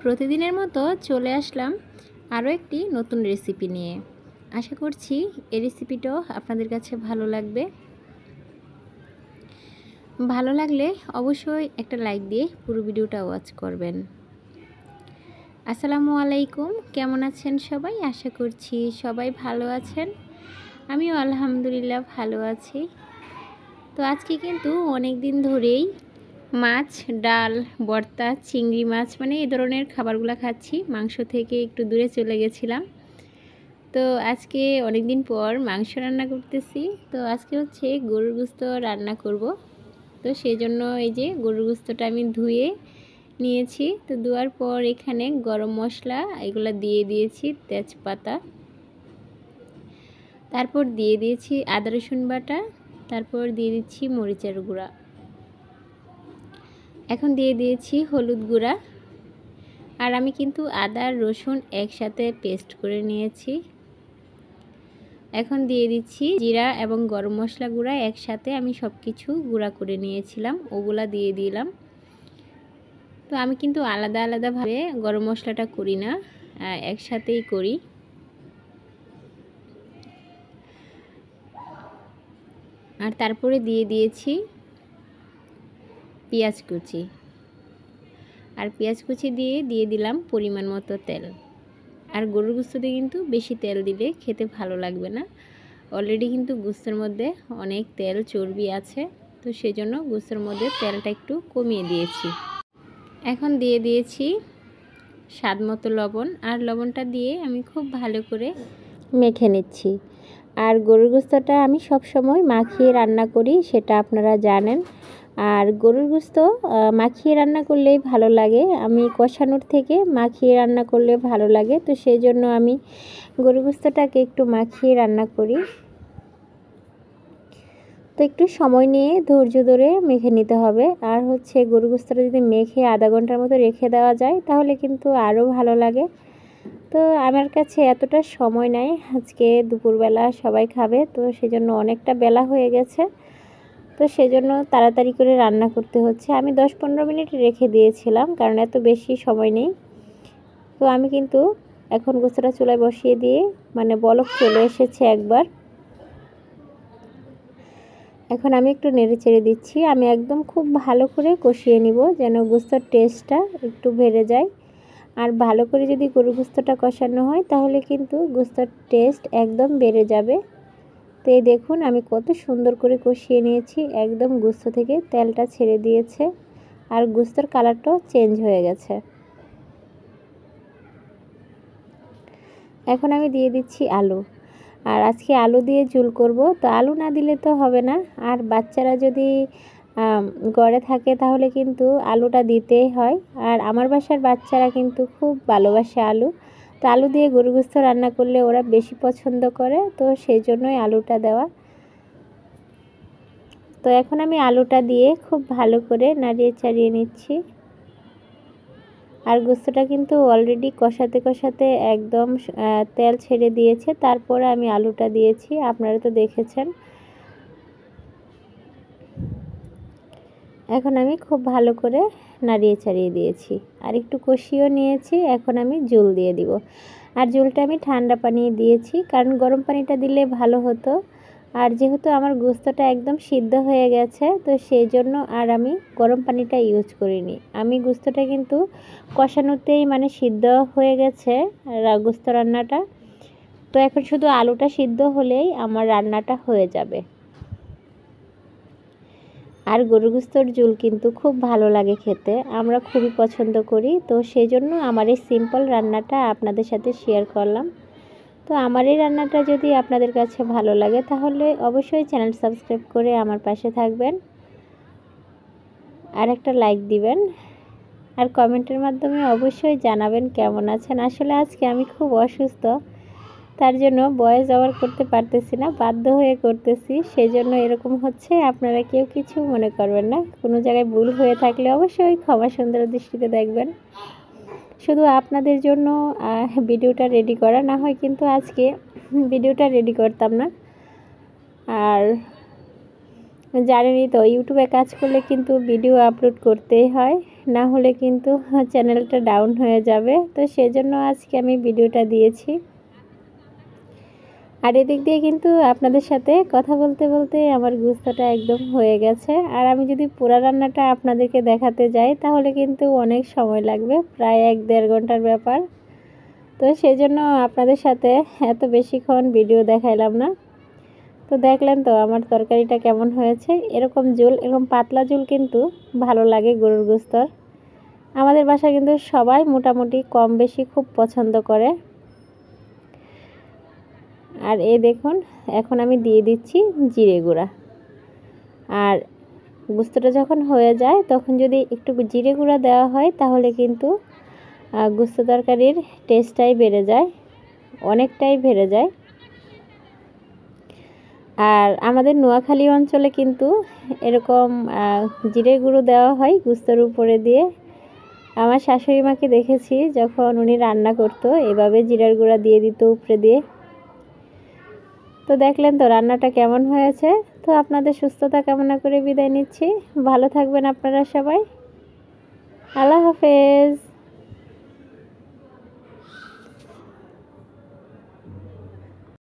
প্রতিদিনের মতো চলে আসলাম আরও একটি নতুন রেসিপি নিয়ে। আশা করছি এই রেসিপিটাও আপনাদের কাছে ভালো লাগবে। ভালো লাগলে অবশ্যই একটা লাইক দিয়ে পুরো ভিডিওটা ওয়াচ করবেন। আসসালামু আলাইকুম, কেমন আছেন সবাই? আশা করছি সবাই ভালো আছেন। আমিও আলহামদুলিল্লাহ ভালো আছি। তো আজকে কিন্তু অনেক দিন ধরেই মাছ, ডাল, ভর্তা, চিংড়ি মাছ মানে এই ধরনের খাবারগুলো খাচ্ছি। মাংস থেকে একটু দূরে চলে গেছিলাম। তো আজকে অনেক দিন পর মাংস রান্না করতেছি। তো আজকে হচ্ছে গরুর গোশত রান্না করব। তো সেই জন্য এই যে গরুর গোশতটা আমি ধুয়ে নিয়েছি। তো ধোয়ার পর এখানে গরম মশলা এগুলো দিয়ে দিয়েছি, তেজপাতা, তারপর দিয়ে দিয়েছি আদা রসুন বাটা, তারপর দিয়ে দিচ্ছি মরিচের গুঁড়া, এখন দিয়ে দিয়েছি হলুদ গুঁড়া। আর আমি কিন্তু আদা আর রসুন একসাথে পেস্ট করে নিয়েছি। এখন দিয়ে দিচ্ছি জিরা এবং গরম মশলা গুঁড়া একসাথে আমি সব কিছু গুঁড়া করে নিয়েছিলাম, ওগুলা দিয়ে দিলাম। তো আমি কিন্তু আলাদা আলাদাভাবে গরম মশলাটা করি না, একসাথেই করি। আর তারপরে দিয়ে দিয়েছি পেঁয়াজ কুচি, আর পেঁয়াজ কুচি দিয়ে দিলাম পরিমাণ মতো তেল। আর গরুর গোশতে কিন্তু বেশি তেল দিলে খেতে ভালো লাগবে না। অলরেডি কিন্তু গোশতের মধ্যে অনেক তেল চর্বি আছে, তো সেজন্য গোশতের মধ্যে তেলটা একটু কমিয়ে দিয়েছি। এখন দিয়ে দিয়েছি স্বাদ মতো লবণ, আর লবণটা দিয়ে আমি খুব ভালো করে মেখে নিচ্ছি। আর গরুর গোশতটা আমি সব সময় মাখিয়ে রান্না করি, সেটা আপনারা জানেন। আর গরুর গোশত মাখিয়ে রান্না করলেই ভালো লাগে, আমি কষানোর থেকে মাখিয়ে রান্না করলে ভালো লাগে। তো সেই জন্য আমি গরুর গোশতটাকে একটু মাখিয়ে রান্না করি। তো একটু সময় নিয়ে ধৈর্য ধরে মেখে নিতে হবে। আর হচ্ছে গরুর গোশতটা যদি মেখে আধা ঘন্টার মতো রেখে দেওয়া যায় তাহলে কিন্তু আরও ভালো লাগে। তো আমার কাছে এতটা সময় নাই, আজকে দুপুরবেলা সবাই খাবে, তো সেজন্য অনেকটা বেলা হয়ে গেছে। তো সেজন্য তাড়াতাড়ি করে রান্না করতে হচ্ছে। আমি 10-15 মিনিট রেখে দিয়েছিলাম, কারণ এত বেশি সময় নেই। তো আমি কিন্তু এখন গোশতটা চুলায় বসিয়ে দিয়ে মানে বলক চলে এসেছে একবার। এখন আমি একটু নেড়ে চেড়ে দিচ্ছি। আমি একদম খুব ভালো করে কষিয়ে নিব যেন গোশতের টেস্টটা একটু বেড়ে যায়। আর ভালো করে যদি গরুর গোশতটা কষানো হয় তাহলে কিন্তু গোশতের টেস্ট একদম বেড়ে যাবে। তো এই দেখুন আমি কত সুন্দর করে কষিয়ে নিয়েছি, একদম গোশত থেকে তেলটা ছেড়ে দিয়েছে আর গোশতের কালারটাও চেঞ্জ হয়ে গেছে। এখন আমি দিয়ে দিচ্ছি আলু। আর আজকে আলু দিয়ে ঝোল করব, তো আলু না দিলে তো হবে না। আর বাচ্চারা যদি ঘরে থাকে তাহলে কিন্তু আলুটা দিতেই হয়। আর আমার বাসার বাচ্চারা কিন্তু খুব ভালোবাসে আলু, তো আলু দিয়ে গরুর গোশত রান্না করলে ওরা বেশি পছন্দ করে, তো সেই জন্যই আলুটা দেওয়া। তো এখন আমি আলুটা দিয়ে খুব ভালো করে নাড়িয়ে চাড়িয়ে নিচ্ছি। আর গোশতটা কিন্তু অলরেডি কষাতে কষাতে একদম তেল ছেড়ে দিয়েছে, তারপরে আমি আলুটা দিয়েছি, আপনারা তো দেখেছেন। এখন আমি খুব ভালো করে নাড়িয়ে চাড়িয়ে দিয়েছি আর একটু কষিয়েও নিয়েছি। এখন আমি ঝোল দিয়ে দিব। আর ঝোলটা আমি ঠান্ডা পানি দিয়েছি, কারণ গরম পানিটা দিলে ভালো হতো। আর যেহেতু আমার গোশতটা একদম সিদ্ধ হয়ে গেছে, তো সেই জন্য আর আমি গরম পানিটা ইউজ করিনি। আমি গোশতটা কিন্তু কষানোতেই মানে সিদ্ধ হয়ে গেছে গোশত রান্নাটা। তো এখন শুধু আলুটা সিদ্ধ হলেই আমার রান্নাটা হয়ে যাবে। আর গরুর গোশতর ঝোল কিন্তু খুব ভালো লাগে খেতে, আমরা খুবই পছন্দ করি। তো সেই জন্য আমার এই সিম্পল রান্নাটা আপনাদের সাথে শেয়ার করলাম। তো আমার এই রান্নাটা যদি আপনাদের কাছে ভালো লাগে তাহলে অবশ্যই চ্যানেল সাবস্ক্রাইব করে আমার পাশে থাকবেন, আর একটা লাইক দিবেন, আর কমেন্টের মাধ্যমে অবশ্যই জানাবেন কেমন আছেন। আসলে আজকে আমি খুব অসুস্থ, তার জন্য ভয়েস ওভার করতে পারতেছি না, বাধ্য হয়ে করতেছি, সেই জন্য এরকম হচ্ছে। আপনারা কেউ কিছু মনে করবেন না, কোনো জায়গায় ভুল হয়ে থাকলে অবশ্যই ক্ষমা সুন্দর দৃষ্টিতে দেখবেন। শুধু আপনাদের জন্য ভিডিওটা রেডি করা, না হয় কিন্তু আজকে ভিডিওটা রেডি করতাম না। আর জানেনই তো ইউটিউবে কাজ করলে কিন্তু ভিডিও আপলোড করতেই হয়, না হলে কিন্তু চ্যানেলটা ডাউন হয়ে যাবে। তো সেজন্য আজকে আমি ভিডিওটা দিয়েছি। আর এদিক দিয়ে কিন্তু আপনাদের সাথে কথা বলতে বলতে আমার গোস্তটা একদম হয়ে গেছে। আর আমি যদি পুরো রান্নাটা আপনাদেরকে দেখাতে যাই তাহলে কিন্তু অনেক সময় লাগবে, প্রায় 1-1.5 ঘন্টার ব্যাপার। তো সেজন্য আপনাদের সাথে এত বেশিক্ষণ ভিডিও দেখাইলাম না। তো দেখলেন তো আমার তরকারিটা কেমন হয়েছে। এরকম ঝোল, এরকম পাতলা ঝোল কিন্তু ভালো লাগে গরুর গোস্তর। আমাদের বাসায় কিন্তু সবাই মোটামুটি কম বেশি খুব পছন্দ করে। আর এই দেখুন, এখন আমি দিয়ে দিচ্ছি জিরে গুঁড়া। আর গোস্তটা যখন হয়ে যায় তখন যদি একটু জিরে গুঁড়া দেওয়া হয় তাহলে কিন্তু গোস্ত তরকারির টেস্টটাই বেড়ে যায়, অনেকটাই বেড়ে যায়। আর আমাদের নোয়াখালী অঞ্চলে কিন্তু এরকম জিরে গুঁড়ো দেওয়া হয় গোস্তর উপরে দিয়ে। আমার শাশুড়ি মাকে দেখেছি যখন উনি রান্না করতো এভাবে জিরার গুঁড়া দিয়ে দিত উপরে দিয়ে। তো দেখলেন তো রান্নাটা কেমন হয়েছে। তো আপনাদের সুস্থতা কামনা করে বিদায় নিচ্ছি। ভালো থাকবেন আপনারা সবাই। আল্লাহ হাফেজ।